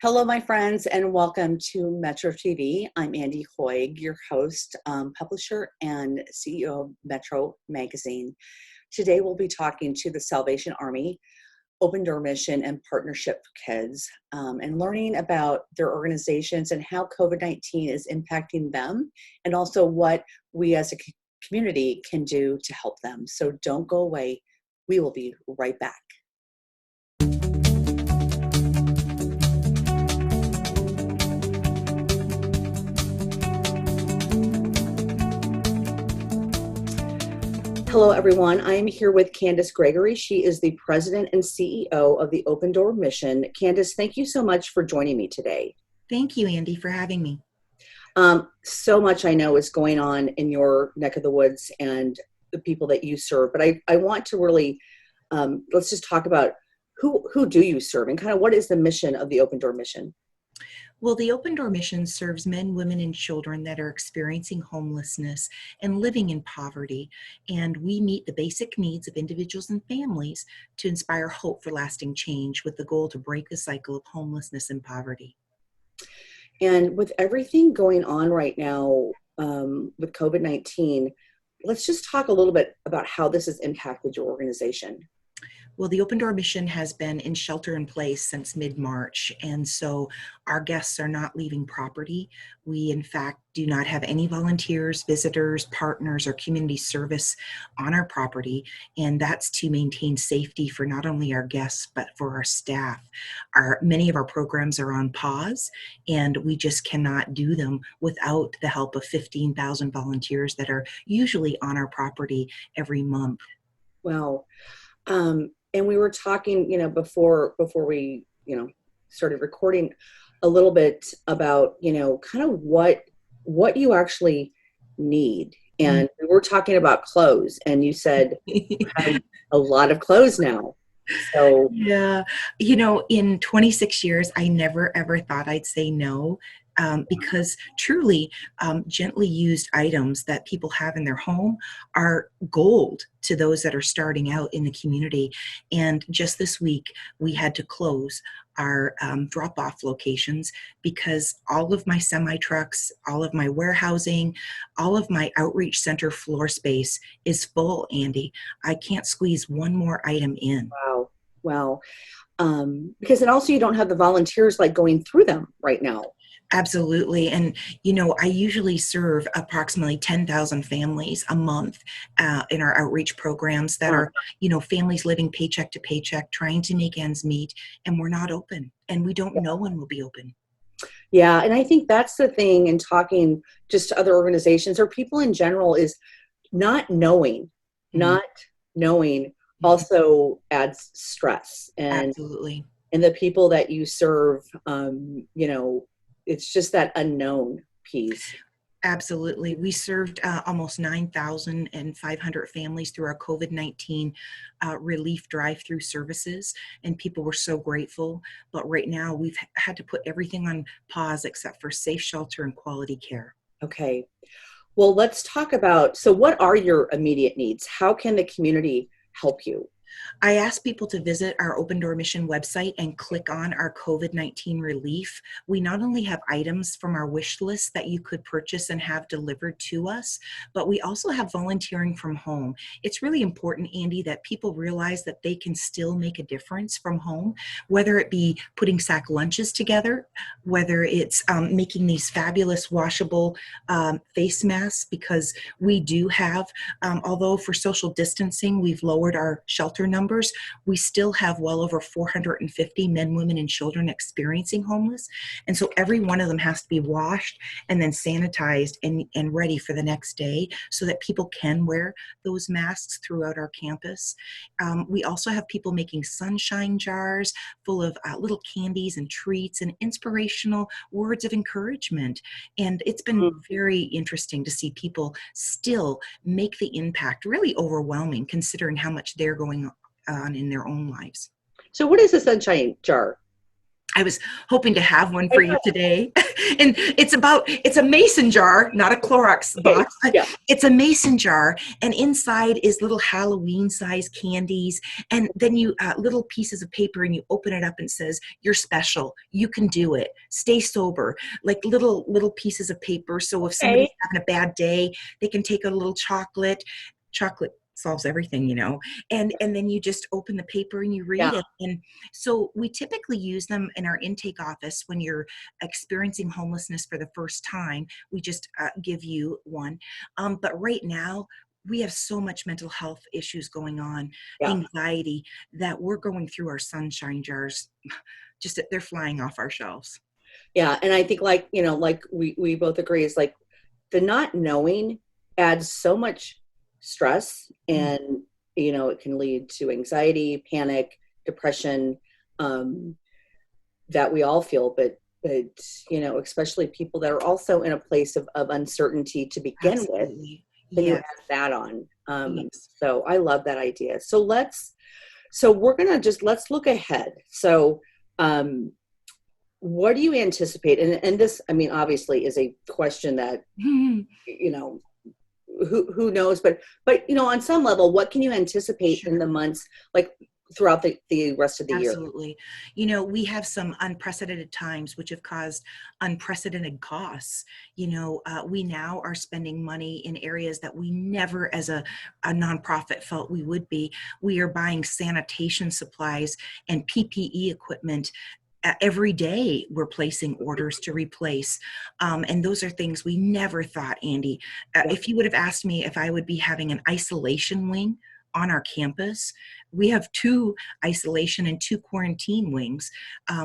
Hello, my friends, and welcome to metroTV. I'm Andy Hoig, your host, publisher, and CEO of Metro Magazine. Today, we'll be talking to the Salvation Army, Open Door Mission, and Partnership for Kids, and learning about their organizations and how COVID-19 is impacting them, and also what we as a community can do to help them. So don't go away. We will be right back. Hello, everyone. I am here with Candace Gregory. She is the president and CEO of the Open Door Mission. Candace, thank you so much for joining me today. Thank you, Andy, for having me. So much I know is going on in your neck of the woods and the people that you serve, but I want to really, let's just talk about who do you serve and kind of what is the mission of the Open Door Mission? Well, the Open Door Mission serves men, women, and children that are experiencing homelessness and living in poverty. And we meet the basic needs of individuals and families to inspire hope for lasting change with the goal to break the cycle of homelessness and poverty. And with everything going on right now with COVID-19, let's just talk a little bit about how this has impacted your organization. Well, the Open Door Mission has been in shelter in place since mid-March, and so our guests are not leaving property. We, in fact, do not have any volunteers, visitors, partners, or community service on our property, and that's to maintain safety for not only our guests, but for our staff. Many of our programs are on pause, and we just cannot do them without the help of 15,000 volunteers that are usually on our property every month. Wow. And we were talking, before we, started recording a little bit about, kind of what you actually need. And we were talking about clothes, and you said you have a lot of clothes now. So yeah, in 26 years, I never ever thought I'd say no. Because truly, gently used items that people have in their home are gold to those that are starting out in the community. And just this week, we had to close our drop-off locations because all of my semi-trucks, all of my warehousing, all of my outreach center floor space is full, Andy. I can't squeeze one more item in. Wow. Because then also you don't have the volunteers like going through them right now. Absolutely. And, I usually serve approximately 10,000 families a month in our outreach programs that are, families living paycheck to paycheck, trying to make ends meet, and we're not open, and we don't know when we'll be open. Yeah. And I think that's the thing in talking just to other organizations or people in general is not knowing also adds stress. And absolutely. And the people that you serve, it's just that unknown piece. Absolutely. We served almost 9,500 families through our COVID-19 relief drive-through services, and people were so grateful. But right now, we've had to put everything on pause except for safe shelter and quality care. Okay. Well, let's talk about, so what are your immediate needs? How can the community help you? I ask people to visit our Open Door Mission website and click on our COVID-19 relief. We not only have items from our wish list that you could purchase and have delivered to us, but we also have volunteering from home. It's really important, Andy, that people realize that they can still make a difference from home, whether it be putting sack lunches together, whether it's making these fabulous washable face masks, because we do have, although for social distancing, we've lowered our shelter numbers, we still have well over 450 men, women, and children experiencing homeless. And so every one of them has to be washed and then sanitized and ready for the next day so that people can wear those masks throughout our campus. We also have people making sunshine jars full of little candies and treats and inspirational words of encouragement. And it's been very interesting to see people still make the impact, really overwhelming considering how much they're going on in their own lives. So what is a sunshine jar? I was hoping to have one for you today. And it's a mason jar, not a Clorox Okay. box. Yeah. It's a mason jar, and inside is little Halloween size candies, and then you little pieces of paper, and you open it up and it says, "You're special. You can do it. Stay sober." Like little pieces of paper. So if somebody's Okay. having a bad day, they can take a little chocolate. Chocolate solves everything, and then you just open the paper and you read Yeah. it. And so we typically use them in our intake office when you're experiencing homelessness for the first time. We just give you one. But right now, we have so much mental health issues going on, Yeah. anxiety, that we're going through our sunshine jars. Just that they're flying off our shelves. Yeah. And I think like we both agree is like the not knowing adds so much stress, Mm, and it can lead to anxiety, panic, depression, um, that we all feel, but especially people that are also in a place of uncertainty to begin with, absolutely. then you Yes. add that on. Yes. So I love that idea. So we're gonna let's look ahead. So um, what do you anticipate? And this, I mean, obviously is a question that, you know, who knows, but on some level, what can you anticipate in Sure. the months, like throughout the rest of the year? Absolutely. We have some unprecedented times which have caused unprecedented costs. We now are spending money in areas that we never, as a nonprofit, felt we would be. We are buying sanitation supplies and PPE equipment. Every day we're placing orders to replace. And those are things we never thought, Andy. Yeah. If you would have asked me if I would be having an isolation wing on our campus, we have 2 isolation and 2 quarantine wings,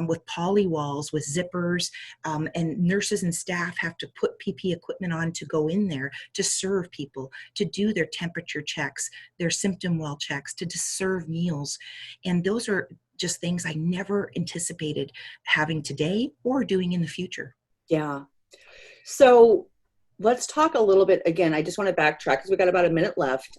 with poly walls, with zippers, and nurses and staff have to put PP equipment on to go in there to serve people, to do their temperature checks, their symptom well checks, to just serve meals. And those are just things I never anticipated having today or doing in the future. Yeah. So let's talk a little bit again. I just want to backtrack because we got about a minute left.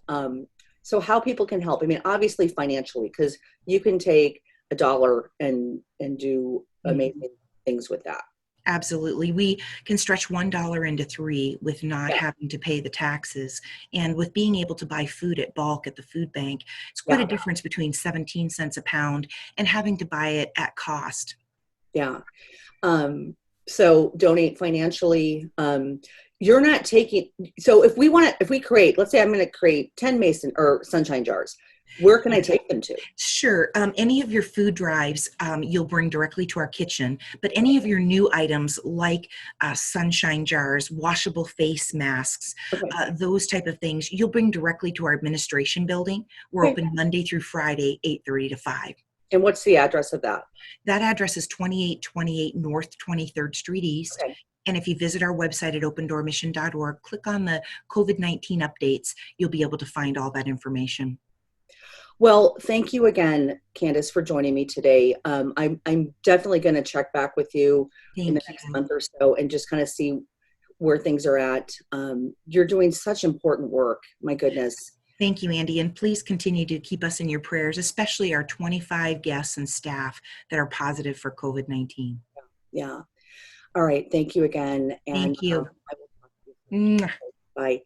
So how people can help. I mean, obviously financially, because you can take $1 and do Mhm. amazing things with that. Absolutely. We can stretch $1 into 3 with not Yeah. having to pay the taxes. And with being able to buy food at bulk at the food bank, it's quite a Yeah. difference between 17 cents a pound and having to buy it at cost. Yeah. So donate financially. You're not taking, so if we create, let's say I'm going to create 10 mason or sunshine jars, where can I take them to? Sure. Any of your food drives, you'll bring directly to our kitchen, but any of your new items like sunshine jars, washable face masks, Okay. those type of things, you'll bring directly to our administration building. We're Okay. open Monday through Friday, 8:30 to 5. And what's the address of that? That address is 2828 North 23rd Street East. Okay. And if you visit our website at opendoormission.org, click on the COVID-19 updates, you'll be able to find all that information. Well, thank you again, Candace, for joining me today. I'm definitely going to check back with you in the Thank next you. month or so and just kind of see where things are at. You're doing such important work. My goodness. Thank you, Andy. And please continue to keep us in your prayers, especially our 25 guests and staff that are positive for COVID-19. Yeah. All right. Thank you again. And Thank you. I will talk to you soon. Mwah. Bye.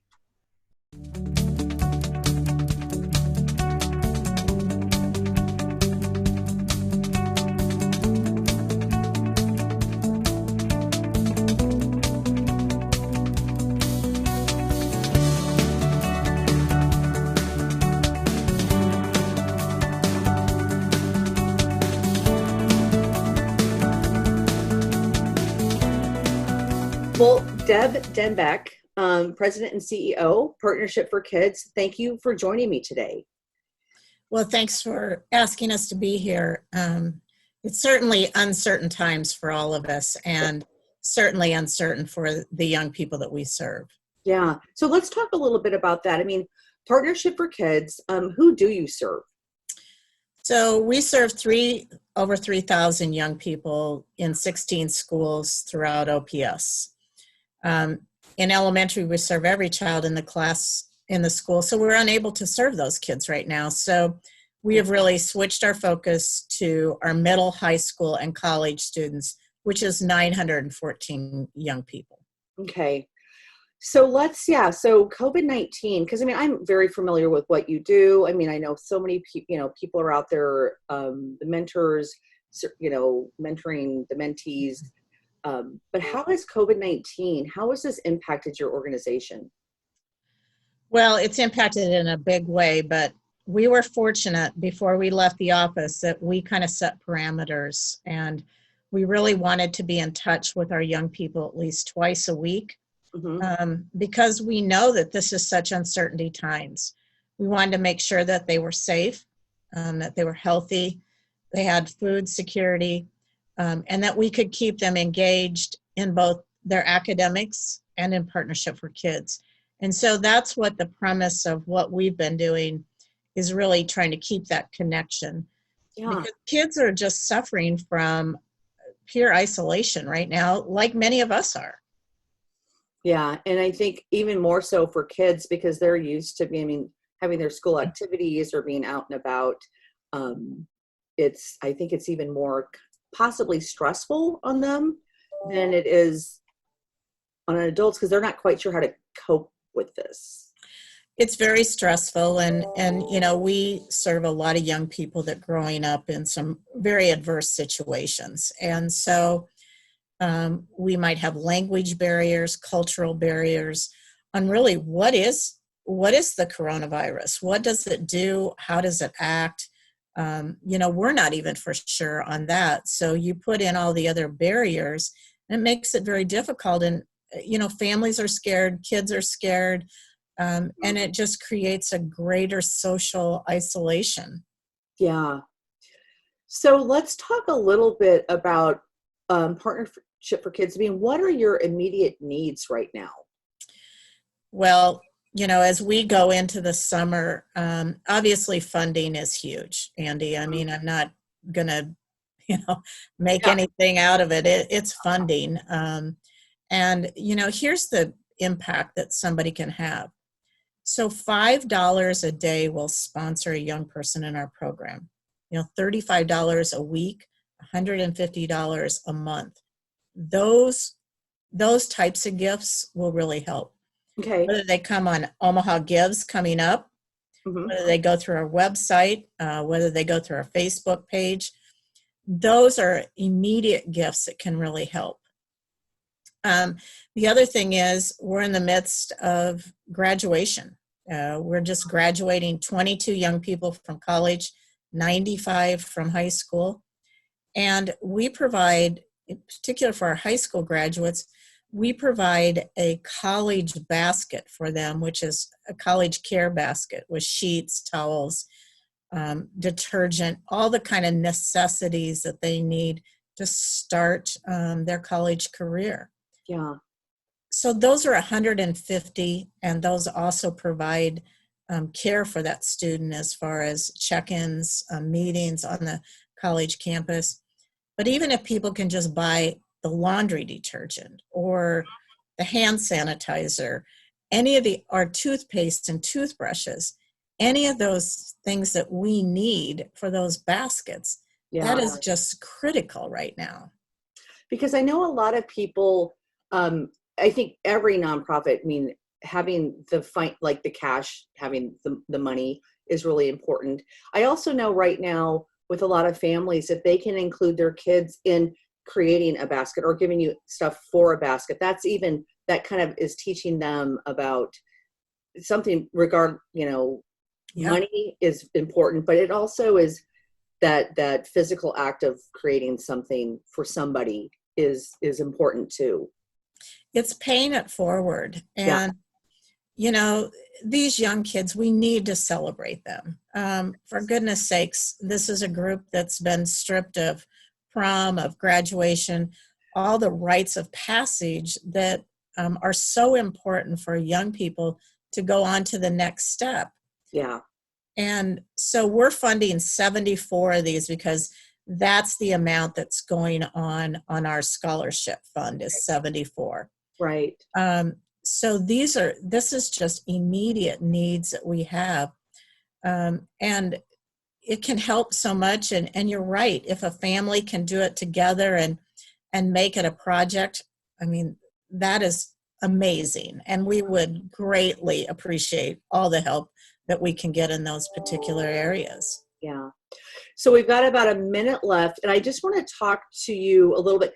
Well, Deb Denbeck, President and CEO, Partnership for Kids, thank you for joining me today. Well, thanks for asking us to be here. It's certainly uncertain times for all of us, and certainly uncertain for the young people that we serve. Yeah. So let's talk a little bit about that. I mean, Partnership for Kids, who do you serve? So we serve over 3,000 young people in 16 schools throughout OPS. In elementary, we serve every child in the class in the school, so we're unable to serve those kids right now. So we have really switched our focus to our middle, high school, and college students which is 914 young people. Okay. So so COVID-19, because I mean, I'm very familiar with what you do. I mean, I know so many people are out there, the mentors, mentoring the mentees. But how has COVID-19, how has this impacted your organization? Well, it's impacted in a big way, but we were fortunate before we left the office that we kind of set parameters, and we really wanted to be in touch with our young people at least twice a week. Because we know that this is such uncertainty times. We wanted to make sure that they were safe, that they were healthy, they had food security, and that we could keep them engaged in both their academics and in partnership for kids. And so that's what the premise of what we've been doing is, really trying to keep that connection. Yeah. Because kids are just suffering from pure isolation right now, like many of us are. Yeah, and I think even more so for kids because they're used to having their school activities or being out and about. I think it's even more possibly stressful on them than it is on adults because they're not quite sure how to cope with this. It's very stressful, and we serve a lot of young people that growing up in some very adverse situations, and so we might have language barriers, cultural barriers on really what is the coronavirus? What does it do? How does it act? We're not even for sure on that. So you put in all the other barriers, and it makes it very difficult. And, families are scared, kids are scared, and it just creates a greater social isolation. Yeah. So let's talk a little bit about partnership for kids. I mean, what are your immediate needs right now? Well, as we go into the summer, obviously funding is huge, Andy. I mean, I'm not going to, make anything out of it. It's funding. And here's the impact that somebody can have. So $5 a day will sponsor a young person in our program. $35 a week, $150 a month. Those types of gifts will really help. Okay. Whether they come on Omaha Gives coming up, whether they go through our website, whether they go through our Facebook page, those are immediate gifts that can really help. The other thing is we're in the midst of graduation. We're just graduating 22 young people from college, 95 from high school. And we provide, in particular for our high school graduates, we provide a college basket for them, which is a college care basket with sheets, towels, detergent, all the kind of necessities that they need to start their college career. Yeah. So those are 150, and those also provide care for that student as far as check-ins, meetings on the college campus. But even if people can just buy the laundry detergent or the hand sanitizer, any of our toothpaste and toothbrushes, any of those things that we need for those baskets, that is just critical right now. Because I know a lot of people, I think every nonprofit, having the cash, having the money is really important. I also know right now with a lot of families, if they can include their kids in creating a basket or giving you stuff for a basket, that kind of is teaching them about something money is important, but it also is that physical act of creating something for somebody is important too. It's paying it forward. And, these young kids, we need to celebrate them. For goodness sakes, this is a group that's been stripped of prom, of graduation, all the rites of passage that are so important for young people to go on to the next step. Yeah. And so we're funding 74 of these because that's the amount that's going on our scholarship fund is 74. Right. So this is just immediate needs that we have. And it can help so much. And you're right, if a family can do it together and and make it a project, I mean, that is amazing. And we would greatly appreciate all the help that we can get in those particular areas. Yeah. So we've got about a minute left, and I just want to talk to you a little bit,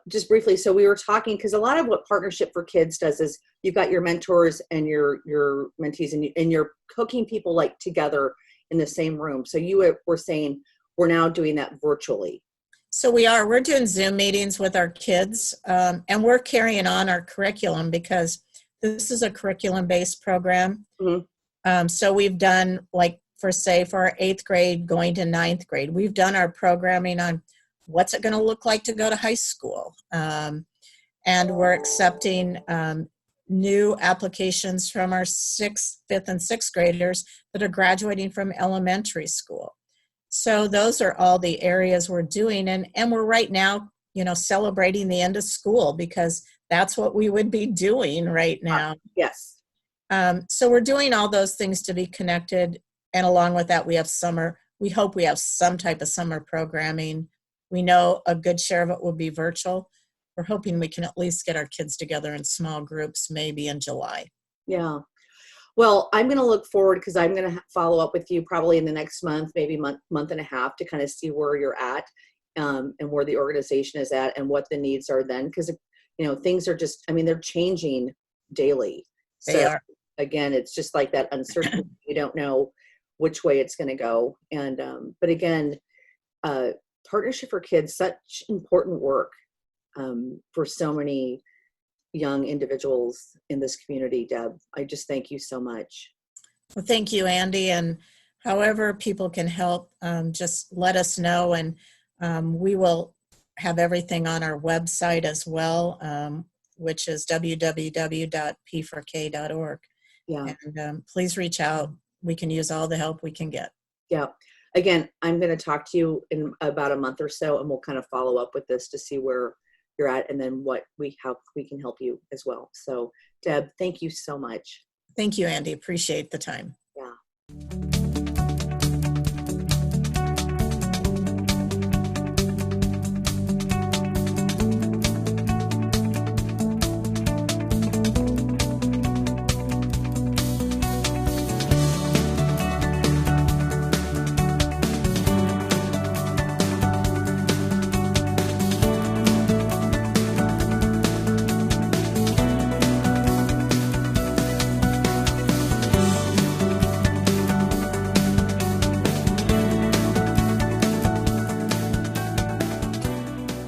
just briefly. So we were talking, because a lot of what Partnership for Kids does is you've got your mentors and your mentees, and you're hooking people like together in the same room. So you were saying we're now doing that virtually. So we're doing Zoom meetings with our kids, and we're carrying on our curriculum because this is a curriculum-based program. Mm-hmm. So we've done, like, for our 8th grade going to 9th grade, we've done our programming on what's it going to look like to go to high school. And we're accepting new applications from our 6th, 5th, and 6th graders that are graduating from elementary school. So those are all the areas we're doing. And we're right now, celebrating the end of school because that's what we would be doing right now. Yes. So we're doing all those things to be connected. And along with that, we hope we have some type of summer programming. We know a good share of it will be virtual. We're hoping we can at least get our kids together in small groups, maybe in July. Yeah. Well, I'm going to look forward, because I'm going to follow up with you probably in the next month, maybe month and a half, to kind of see where you're at, and where the organization is at and what the needs are then. Because, things are just, they're changing daily. They are. Again, it's just like that uncertainty. You don't know which way it's going to go. And, but again, Partnership for Kids, such important work for so many young individuals in this community. Deb, I just thank you so much. Well, thank you, Andy. And however people can help, just let us know. And we will have everything on our website as well, which is www.p4k.org. Yeah. And please reach out. We can use all the help we can get. Yeah. Again, I'm going to talk to you in about a month or so, and we'll kind of follow up with this to see where you're at, and then how we can help you as well. So, Deb, thank you so much. Thank you, Andy. Appreciate the time. Yeah.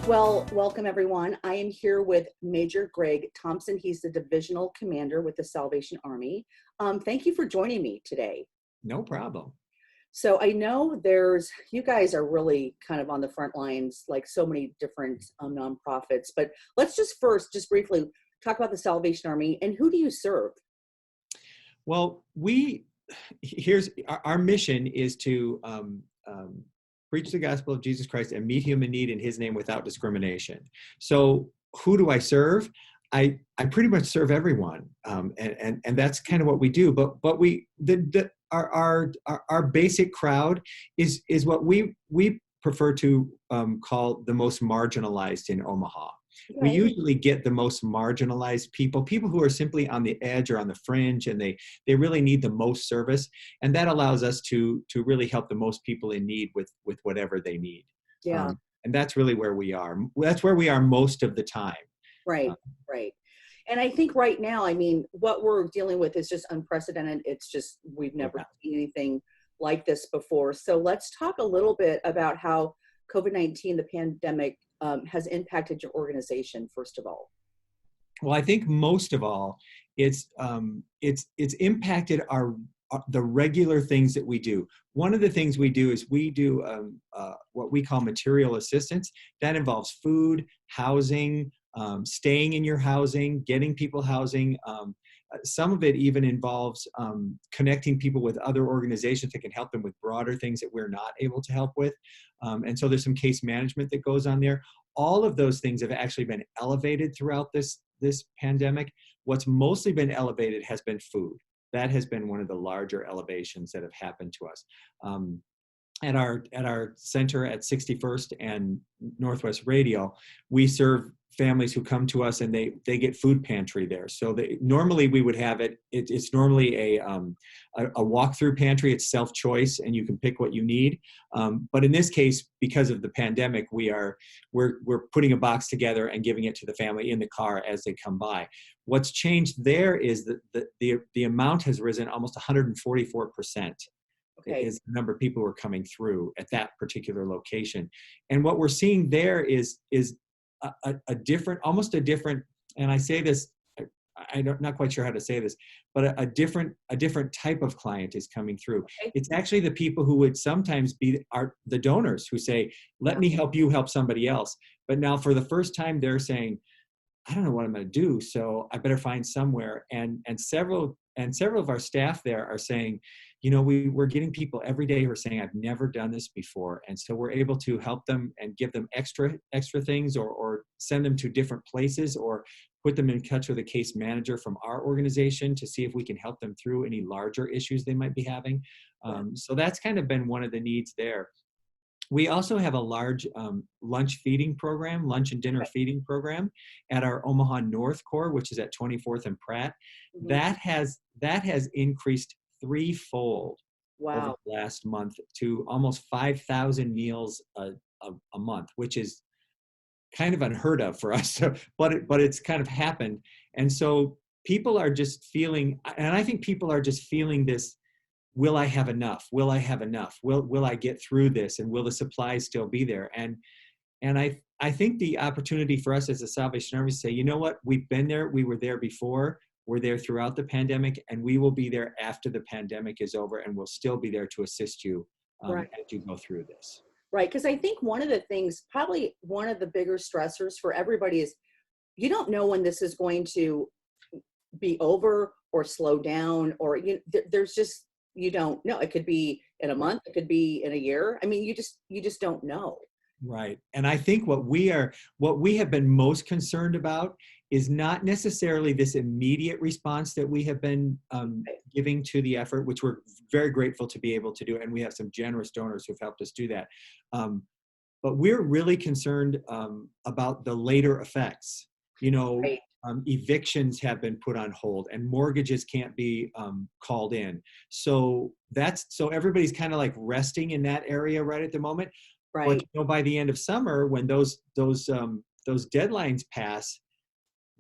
Well, welcome everyone. I am here with Major Greg Thompson. He's the divisional commander with the Salvation Army. Thank you for joining me today. No problem. So I know you guys are really kind of on the front lines, like so many different nonprofits, but let's just briefly talk about the Salvation Army and who do you serve? Well, here's our mission is to preach the gospel of Jesus Christ and meet human need in his name without discrimination. So who do I serve? I pretty much serve everyone. And that's kind of what we do. But our basic crowd is what we prefer to call the most marginalized in Omaha. Okay. We usually get the most marginalized people who are simply on the edge or on the fringe, and they really need the most service. And that allows us to really help the most people in need with whatever they need. Yeah. And that's really where we are. That's where we are most of the time. Right. Right. And I think right now, what we're dealing with is just unprecedented. It's just, we've never seen anything like this before. So let's talk a little bit about how COVID-19, the pandemic, has impacted your organization, first of all. Well, I think most of all, it's impacted the regular things that we do. One of the things we do is we do what we call material assistance. That involves food, housing, staying in your housing, getting people housing. Some of it even involves connecting people with other organizations that can help them with broader things that we're not able to help with. And so there's some case management that goes on there. All of those things have actually been elevated throughout this pandemic. What's mostly been elevated has been food. That has been one of the larger elevations that have happened to us. at our center at 61st and Northwest Radio, we serve families who come to us and they get food pantry there. So normally we would have it's normally a walk-through pantry. It's self-choice and you can pick what you need. But in this case, because of the pandemic, we're putting a box together and giving it to the family in the car as they come by. What's changed there is that the amount has risen almost 144%. Okay. Is the number of people who are coming through at that particular location. And what we're seeing there is a different, almost a different, and I say this, I'm not quite sure how to say this, but a different type of client is coming through. Okay. It's actually the people who would sometimes be the donors who say, let me help you help somebody else. But now for the first time, they're saying, I don't know what I'm going to do, so I better find somewhere. And several of our staff there are saying, we're getting people every day who are saying, I've never done this before. And so we're able to help them and give them extra things or send them to different places or put them in touch with a case manager from our organization to see if we can help them through any larger issues they might be having. So that's kind of been one of the needs there. We also have a large lunch and dinner feeding program at our Omaha North Core, which is at 24th and Pratt. Mm-hmm. That has increased threefold over Wow. the last month to almost 5,000 meals a month, which is kind of unheard of for us. But it's kind of happened, and so people are just feeling, and I think people are just feeling this. Will I have enough? Will I have enough? Will I get through this? And will the supplies still be there? And I think the opportunity for us as a Salvation Army to say, you know what, we've been there, we were there before, we're there throughout the pandemic, and we will be there after the pandemic is over, and we'll still be there to assist you Right. as you go through this. Right. Because I think one of the things, probably one of the bigger stressors for everybody is you don't know when this is going to be over or slow down, or there's just, you don't know. It could be in a month, it could be in a year. I mean, you just don't know. Right. And I think what we have been most concerned about is not necessarily this immediate response that we have been giving to the effort, which we're very grateful to be able to do. And we have some generous donors who've helped us do that. But we're really concerned about the later effects. Right. Evictions have been put on hold and mortgages can't be called in. So everybody's kind of like resting in that area right at the moment. Right. But by the end of summer, when those deadlines pass,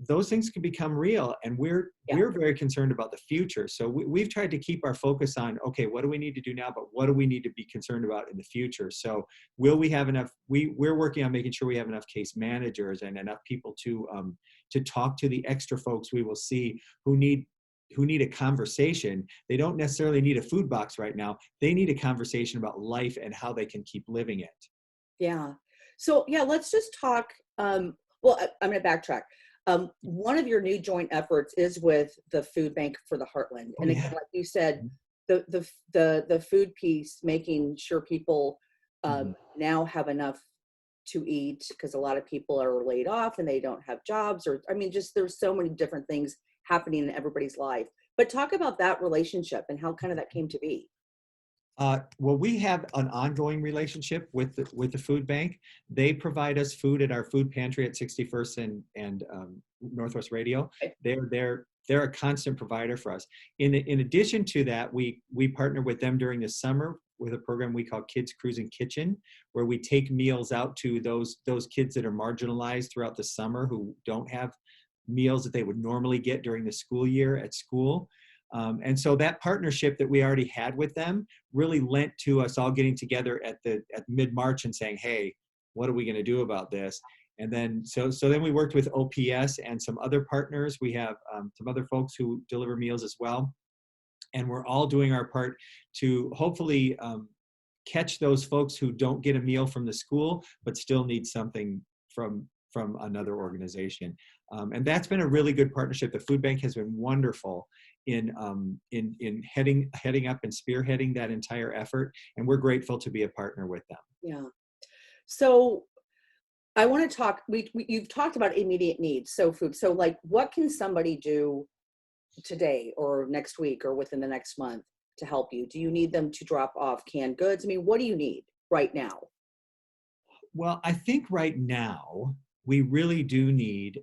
those things can become real, and we're very concerned about the future. So we've tried to keep our focus on, okay, what do we need to do now, but what do we need to be concerned about in the future? So will we have enough? We're working on making sure we have enough case managers and enough people to talk to the extra folks we will see who need a conversation. They don't necessarily need a food box right now. They need a conversation about life and how they can keep living it. Yeah. So let's just talk. I'm going to backtrack. One of your new joint efforts is with the Food Bank for the Heartland, and again, like you said, the food piece, making sure people now have enough to eat, because a lot of people are laid off and they don't have jobs, or just there's so many different things happening in everybody's life. But talk about that relationship and how kind of that came to be. Well, we have an ongoing relationship with the food bank. They provide us food at our food pantry at 61st and Northwest Radio. They're a constant provider for us. In addition to that, we partner with them during the summer with a program we call Kids Cruising Kitchen, where we take meals out to those kids that are marginalized throughout the summer who don't have meals that they would normally get during the school year at school. And so that partnership that we already had with them really lent to us all getting together at mid-March and saying, hey, what are we going to do about this? And then so then we worked with OPS and some other partners. We have some other folks who deliver meals as well. And we're all doing our part to hopefully catch those folks who don't get a meal from the school, but still need something from another organization. And that's been a really good partnership. The food bank has been wonderful in heading up and spearheading that entire effort. And we're grateful to be a partner with them. Yeah. So I want to talk, you've talked about immediate needs. So food. So like, what can somebody do today or next week or within the next month to help you? Do you need them to drop off canned goods? I mean, what do you need right now? Well, I think right now we really do need,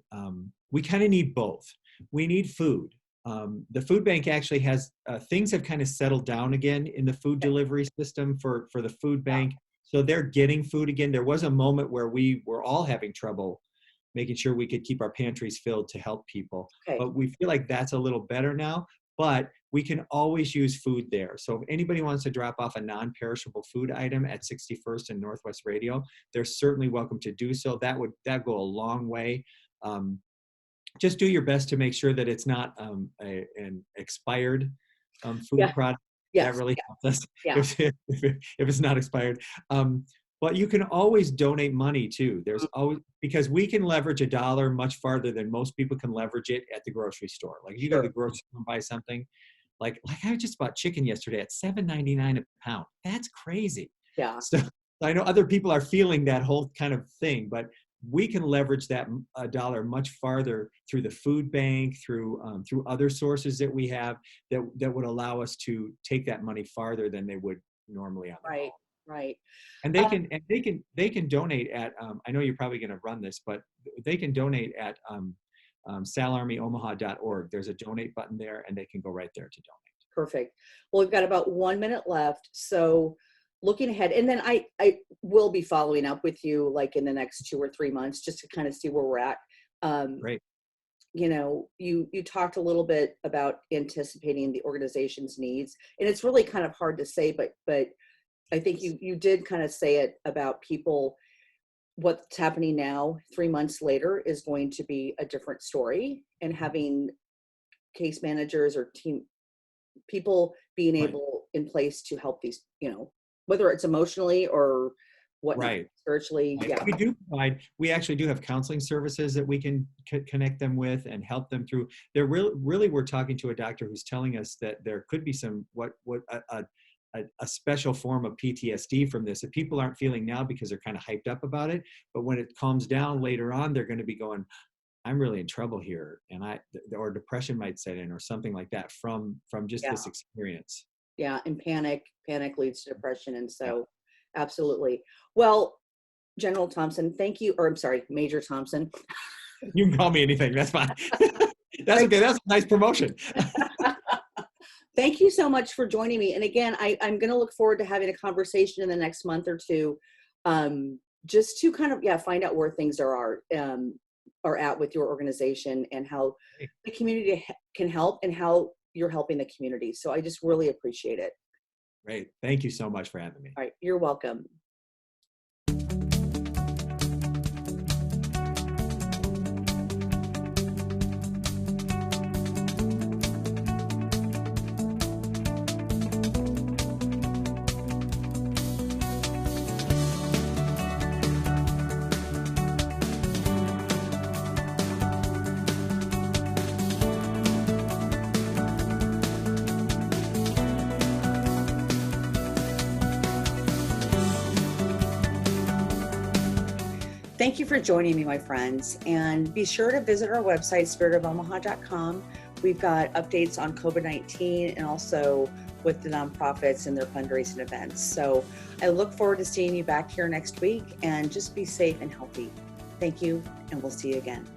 we kind of need both. We need food. The food bank actually has, things have kind of settled down again in the food delivery system for the food bank. So they're getting food again. There was a moment where we were all having trouble making sure we could keep our pantries filled to help people. Okay. But we feel like that's a little better now, but we can always use food there. So if anybody wants to drop off a non-perishable food item at 61st and Northwest Radio, they're certainly welcome to do so. That'd go a long way. Just do your best to make sure that it's not an expired food product. Yes. That really helps us Yeah. if it's not expired. But you can always donate money too. There's always, because we can leverage $1 much farther than most people can leverage it at the grocery store. Like you go to the grocery store and buy something, like I just bought chicken yesterday at $7.99 a pound. That's crazy. Yeah. So I know other people are feeling that whole kind of thing, but we can leverage that $1 much farther through the food bank, through other sources that we have that would allow us to take that money farther than they would normally on their own. Right. And they can donate at, I know you're probably going to run this, but they can donate at salarmyomaha.org. There's a donate button there, and they can go right there to donate. Perfect. Well, we've got about 1 minute left. So looking ahead, and then I will be following up with you like in the next 2 or 3 months just to kind of see where we're at. Great. You know, you talked a little bit about anticipating the organization's needs, and it's really kind of hard to say, but I think you did kind of say it about people. What's happening now, 3 months later, is going to be a different story, and having case managers or team people being able in place to help these, you know, whether it's emotionally or whatnot, spiritually. Right. Yeah. We actually do have counseling services that we can connect them with and help them through. They're really, we're talking to a doctor who's telling us that there could be some, a special form of PTSD from this that people aren't feeling now because they're kind of hyped up about it. But when it calms down later on, they're going to be going, I'm really in trouble here. And or depression might set in or something like that from just this experience. Yeah. And panic leads to depression. And so absolutely. Well, General Thompson, thank you. Or I'm sorry, Major Thompson. You can call me anything. That's fine. That's okay. That's a nice promotion. Thank you so much for joining me. And again, I'm going to look forward to having a conversation in the next month or two, just to kind of, find out where things are at with your organization and how the community can help and how you're helping the community. So I just really appreciate it. Great. Thank you so much for having me. All right. You're welcome. Thank you for joining me, my friends, and be sure to visit our website, spiritofomaha.com. We've got updates on COVID-19 and also with the nonprofits and their fundraising events. So I look forward to seeing you back here next week, and just be safe and healthy. Thank you, and we'll see you again.